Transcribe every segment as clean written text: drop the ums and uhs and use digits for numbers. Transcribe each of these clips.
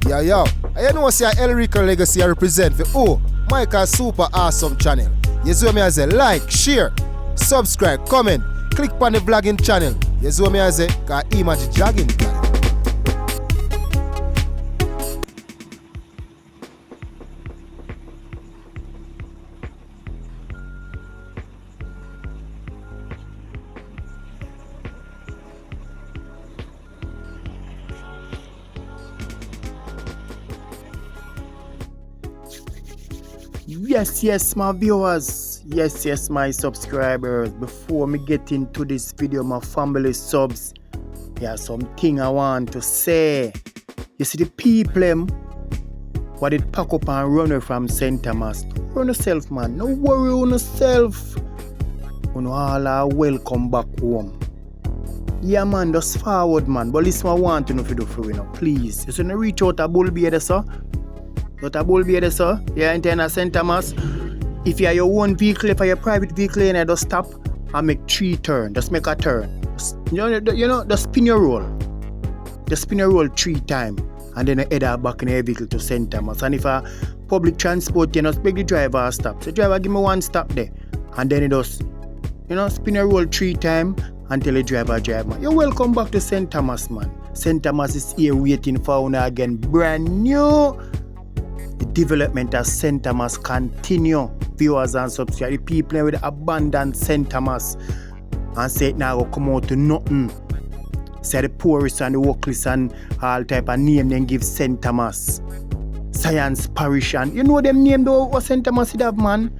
Yo, I know say Elrico Legacy I represent for Michael Super Awesome channel. You see me as a like, share, subscribe, comment, click on the vlogging channel. You see me as a image jogging channel. Yes, my viewers. Yes, my subscribers. Before me get into this video, my family subs, there's something I want to say. You see the people what it pack up and run away from St. Thomas. Run yourself, man. No worry on yourself. You all are welcome back home. Yeah, man, just forward, man. But listen, I want to know if you do for you, please. You shouldn't reach out a bull beard, sir. Not a bull beard, sir. You're in St. Thomas. If you have your own vehicle, if you have your private vehicle, you just stop and make 3 turns. Just make a turn. Just spin your roll. Just spin your roll 3 times. And then you head back in your vehicle to St. Thomas. And if a public transport, you just make the driver stop. So driver, give me 1 stop there. And then you just, spin your roll 3 times until the driver drive, man. You're welcome back to St. Thomas, man. St. Thomas is here waiting for you again. Brand new. The development of St. Thomas continue. Viewers and subscribers, the people with abandoned St. Thomas and say it now will come out to nothing. Say the poorest and the workless and all type of name then give St. Thomas. Science Parish and you know them name though what St. Thomas did have, man.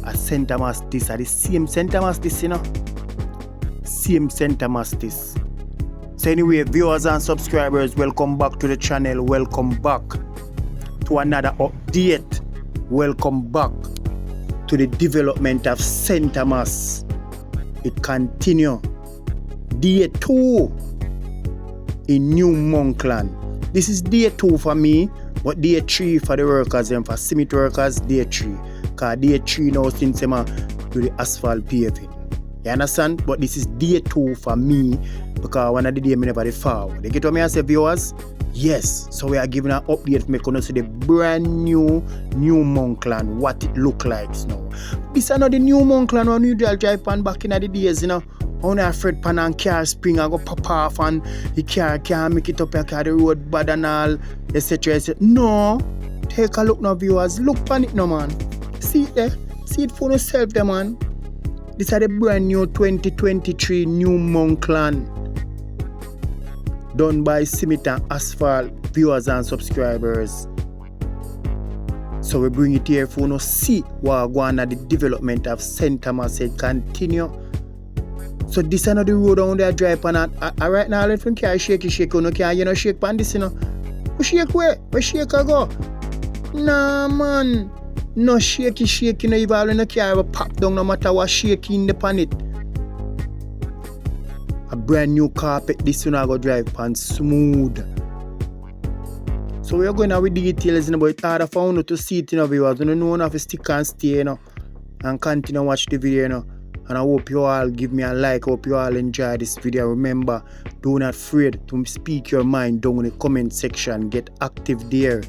A St. Thomas this are the same St. Thomas this, Same St. Thomas this. So anyway, viewers and subscribers, welcome back to the channel. Welcome back to another update. Welcome back to the development of St. Thomas. It continue. Day 2 in New Monkland. This is day 2 for me, but day 3 for the workers and for cement workers, day 3. Because day 3 now since I'm do the asphalt paving. You understand? But this is day 2 for me because one of the day I never did forward. You get what I say, viewers? Yes, so we are giving an update for me to see the brand new Monkland, what it look like now. This is not the new Monkland when you drive pan back in the days, Only afraid pan and car spring and go pop off and the car can't make it up because the road bad and all, etc. No, take a look now, viewers. Look pan it now, man. See it there? See it for yourself there, man. This is the brand new 2023 new Monkland. Done by Cement and Asphalt viewers and subscribers. So we bring it here for you to see what going on the development of St. Thomas continue. So this is not the road on there drive on right now let from car shake no can shake pan this We shake where shake a go? Nah, man. No shaky no even no car pop down no matter what shaking the pan it. A brand new carpet, this one I go drive pan smooth. So we are going to with details, but it's harder for you to see it, viewers. You don't have to stick and stay, and continue to watch the video, And I hope you all give me a like. I hope you all enjoy this video. Remember, do not afraid to speak your mind down in the comment section. Get active there.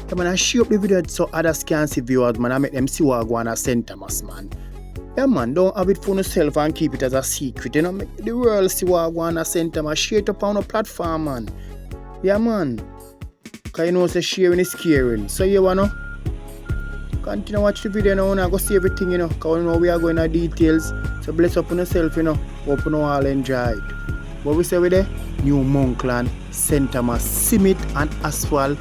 Yeah, man, I share up the video so others can see, viewers, man. I make them see what I go on at St. Thomas, man. Yeah, man, don't have it for yourself and keep it as a secret. Make the world see what I want to St. Thomas. Share it up on a platform, man. Yeah, man. Because say sharing is caring. So, you wanna continue to watch the video now and I go see everything, Because we are going to details. So, bless up on yourself, Hope you all enjoy it. What we say with the New Monkland, St. Thomas, cement and asphalt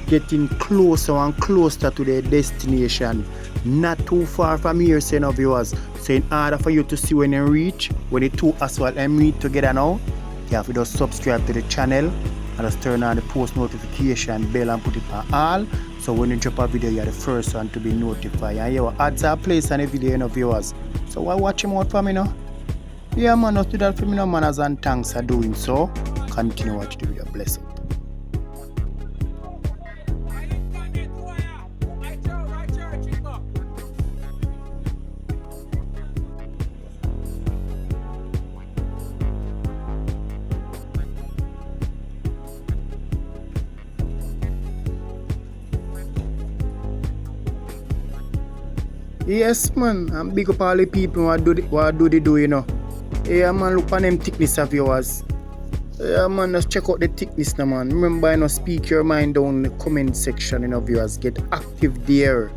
getting closer and closer to their destination. Not too far from here, viewers. So in order for you to see when you reach, when the 2 asphalt and meet together now, you have to just subscribe to the channel and just turn on the post notification bell and put it on all. So when you drop a video, you're the first one to be notified. And your ads are placed on the video, viewers. So why watch them out for me now? Yeah, man, not do that for me now, manners and thanks for doing so. Continue watch the video. Bless up. Yes, man. And big up all the people who do, you know. Yeah, man, look on them thickness of yours. Yeah, man, just check out the thickness now, man. Remember, you know, speak your mind down in the comment section, you know, viewers. Get active there.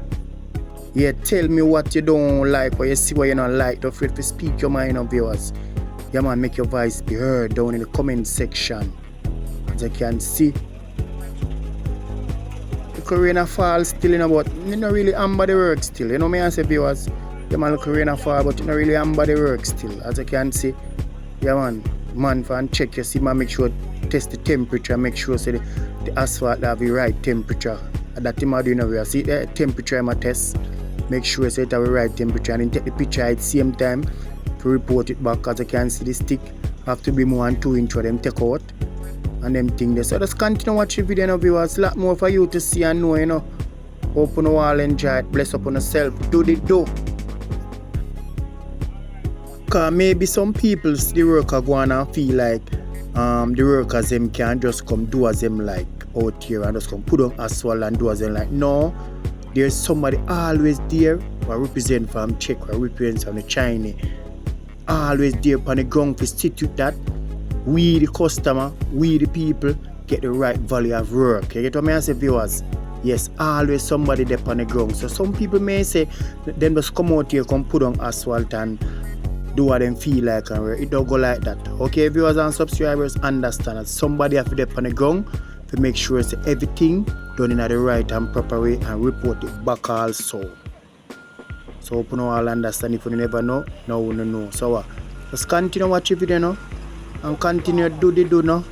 Yeah, tell me what you don't like, what you see what you don't like. Don't forget to speak your mind, you know, viewers. Yeah, man, make your voice be heard down in the comment section. As you can see, the Corona fall still, you know, but you not really amber the work still. You know me, I say, viewers. Yeah, man, the Corona fall, but you not really amber the work still. As you can see, yeah, man, fan check, you see, man, make sure test the temperature, make sure say the asphalt have the right temperature. That thing I do, you know, see the temperature I test. Make sure say it have the right temperature and then take the picture at the same time to report it back. As you can see, the stick have to be more than 2 inch for them take out and them thing there. So just continue watch the video, you know, viewers. A lot more for you to see and know, you know. Open the wall, enjoy it, bless upon yourself, do the do. Cause maybe some people, the worker go on and feel like the workers them can just come do as them like out here and just come put on asphalt and do as them like. No, there's somebody always there who represent from Czech, who represent from the China. Always there on the ground to sit with that. We the customer, we the people get the right value of work. You get what I say, viewers? Yes, always somebody there on the ground. So some people may say them just come out here, come put on asphalt and do what them feel like, and it don't go like that. Okay, viewers and subscribers, understand that somebody have to dip on the ground to make sure it's everything done in the right and proper way and report it back also. So hope you all understand. If you never know, now you know. So just continue watch the video now and continue do the do now.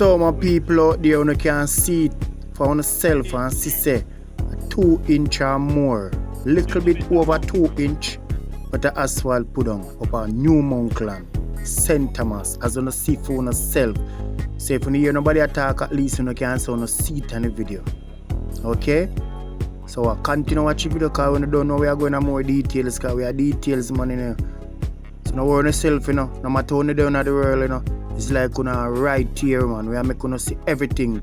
So my people out there, you can see it for yourself and see say 2 inch or more, little bit over 2 inch, but the asphalt put on up on New Monkland, St. Thomas, as you see for yourself. So if you hear nobody attack, at least you can see it in the video. Okay? So I continue watching the video because when you don't know we are going to more details, because we are details man, you know. So no worry yourself, you know, no matter when you're down in the world, you know, it's like you know right here, man. We are making you see everything.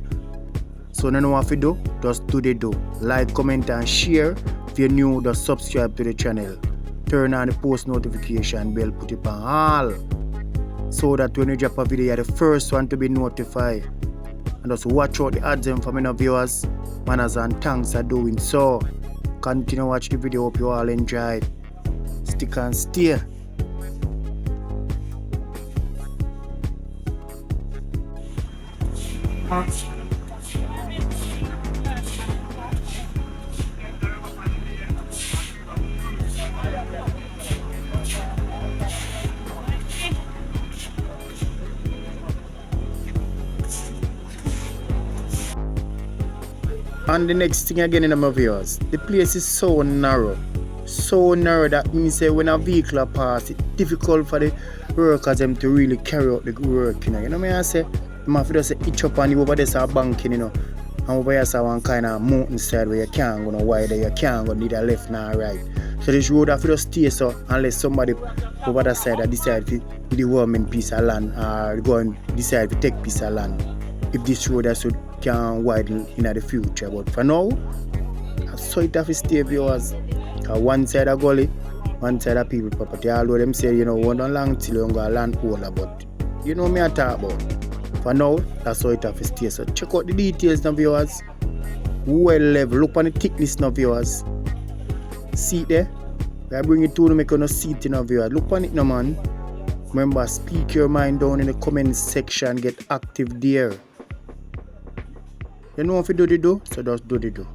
So you know what to do, just do the do. Like, comment and share. If you're new, just subscribe to the channel. Turn on the post notification bell, put it on all. So that when you drop a video, you're the first one to be notified. And just watch out the ads and from my viewers. Manners and thanks for doing so. Continue watch the video, hope you all enjoy. Stick and stay. And the next thing again in my viewers, the place is so narrow that means that when a vehicle pass, it's difficult for the workers them to really carry out the work, you know. You know what I say? You have to just itch up on you over there a banking, you know. And over here so one kind of mountain side where you can't go no wider, you can't go neither left nor right. So this road have to just stay so unless somebody over that side decide to give the woman piece of land or go and decide to take piece of land. If this road can widen in the future, but for now, so it have to stay viewers. One side of gully, one side of people property. Although them say, you know, one don't long till you go land holder, but you know me I talk about. For now, that's how it have to stay. So check out the details now viewers. Well level, look on the thickness now viewers. See it there? I bring it to make you see it now viewers. Look on it now man. Remember, speak your mind down in the comment section, get active there. You know if you do the do, so just do the do.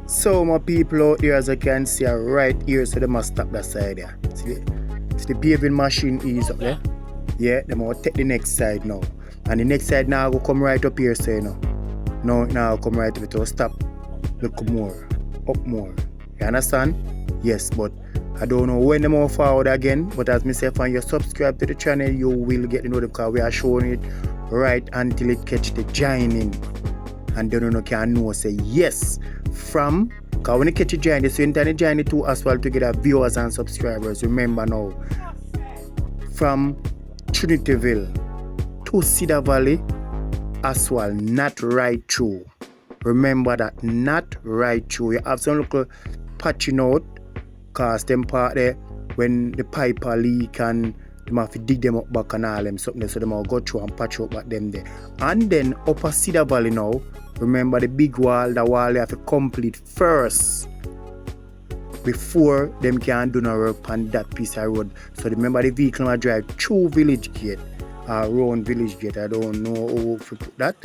So my people out here, as you can see right here, so they must stop that side there. See the paving machine is up there. Yeah, they must take the next side now. And the next side now go come right up here, so you know. Now come right up, it will stop. Look more, up more. You understand? Yes, but I don't know when they move forward again. But as myself and you subscribe to the channel, you will get the notification because we are showing it right until it catch the joining. And then you can know say yes from, because when you catch the joining, so you can join the two as well to get our viewers and subscribers. Remember now, from Trinityville to Cedar Valley, Asphalt, not right through. Remember that, not right through. You have some little patching out, cause them part there when the pipe are leak and they have to dig them up back and all them something, so they will go through and patch up back them there. And then upper Cedar Valley now, remember the big wall, the wall you have to complete first before them can do no work on that piece of road. So remember the vehicle will drive through village gate, around village gate. I don't know how to put that.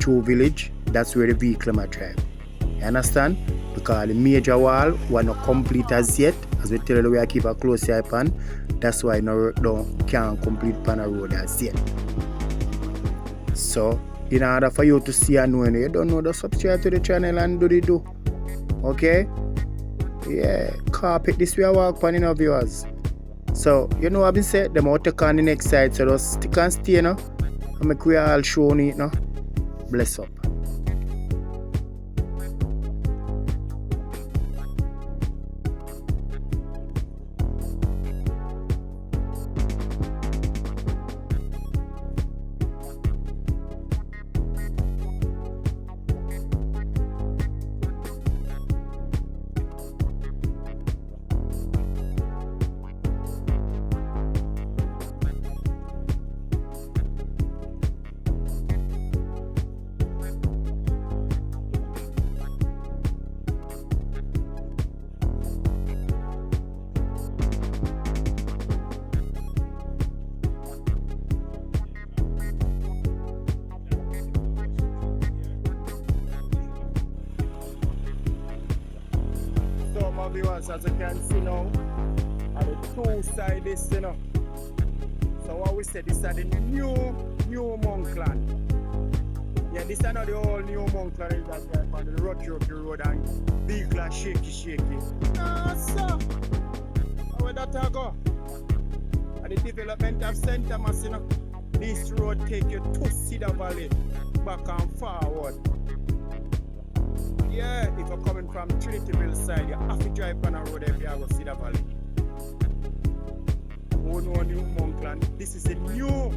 Through village, that's where the vehicle will drive. You understand? Because the major wall was not complete as yet. As we tell you, we are keep a close eye on. That's why no can't complete on the road as yet. So in order for you to see and know, you don't know, to subscribe to the channel and do the do. Okay? Yeah, carpet this way I walk on, viewers. So you know what I've been said, them out take on the next side, so just stick and stay, and make we all show it, Bless up. Viewers, as you can see now, are the two sides, So what we said, this are the new Monkland. Yeah, this is not the old new Monkland that they on the road and vehicle shaky. Ah, sir. Where that go? And the development of Center Mass, this road take you to Cedar Valley, back and forward. Yeah, if you're coming from Trinityville side, you have to drive on a road if you go to Cedar Valley. Oh no, new Monkland. This is a new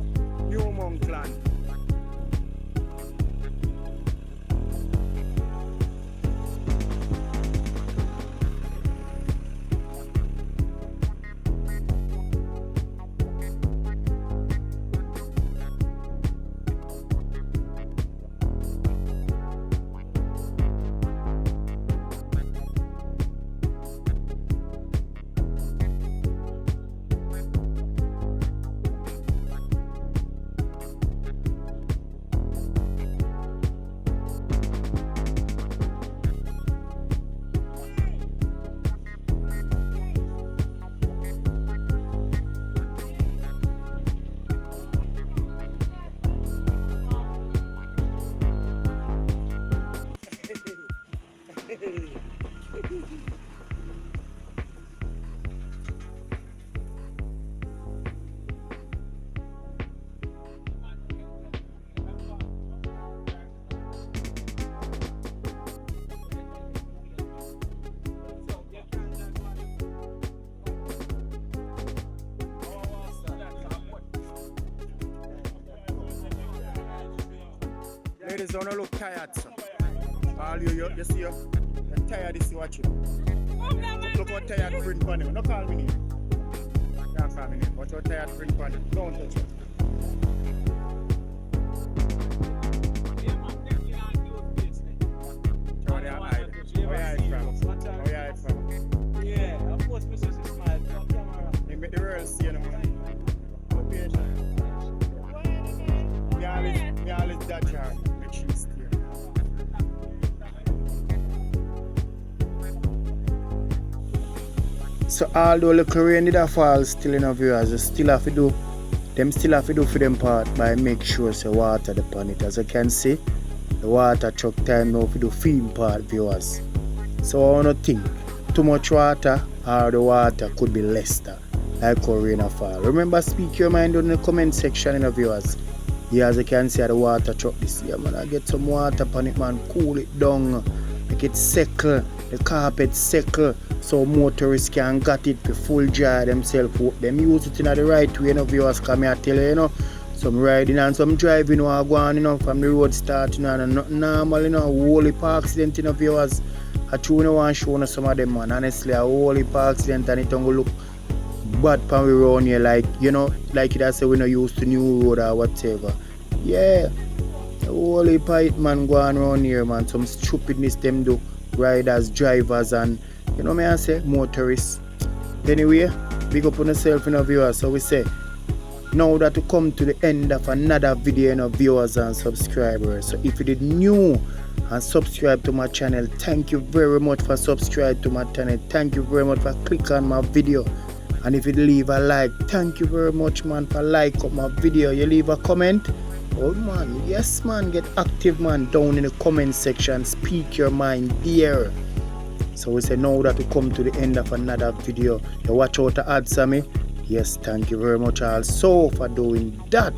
Monkland. Ladies, don't look tired, sir. All you see, you're tired, this is watching. Look how tired print on him. Don't call me name. Don't call me name. Watch how tired print on him. Don't touch it. How you hide from? Yeah, of course, Mr. Smile. He make the world see, Be patient. Me always dodge her. So although the rain did fall still viewers, you still have to do them still have to do for them part by make sure say water upon it. As you can see, the water truck time now for the film part, viewers. So I want to think too much water or the water could be less than like how rain a fall. Remember, speak your mind in the comment section, viewers. Yeah, as you can see, the water truck this year, man. I get some water upon it, man. Cool it down, make it settle, the carpet settle, so motorists can get it for full dry themselves. Them use it in the right way, viewers. Come here, tell you, some riding and some driving are going, from the road starting and not normal, whole heap accident, viewers. I truly want to show some of them, man. Honestly, a whole heap accident and it don't look bad pan we around here, like like it I say we not used to new road or whatever. Yeah, the whole heap of it, man, going around here, man. Some stupidness them do, riders, drivers, and me I say motorists. Anyway, big up on yourself, viewers. So we say now that we come to the end of another video, viewers and subscribers. So if you did new and subscribe to my channel, thank you very much for subscribe to my channel. Thank you very much for click on my video. And if you leave a like, thank you very much, man, for like up my video. You leave a comment, oh man, yes man, get active, man, down in the comment section. Speak your mind there. So we say now that we come to the end of another video, you watch out the ads on me. Yes, thank you very much also for doing that.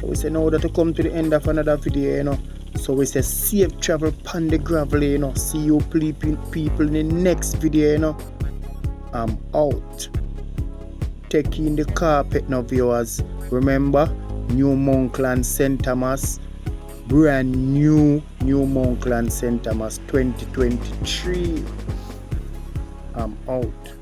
So we say now that we come to the end of another video, so we say safe travel pan the gravel, see you people in the next video, I'm out. Taking the carpet now, viewers. Remember, new Monkland St. Thomas, brand new Monkland St. Thomas 2023. I'm out.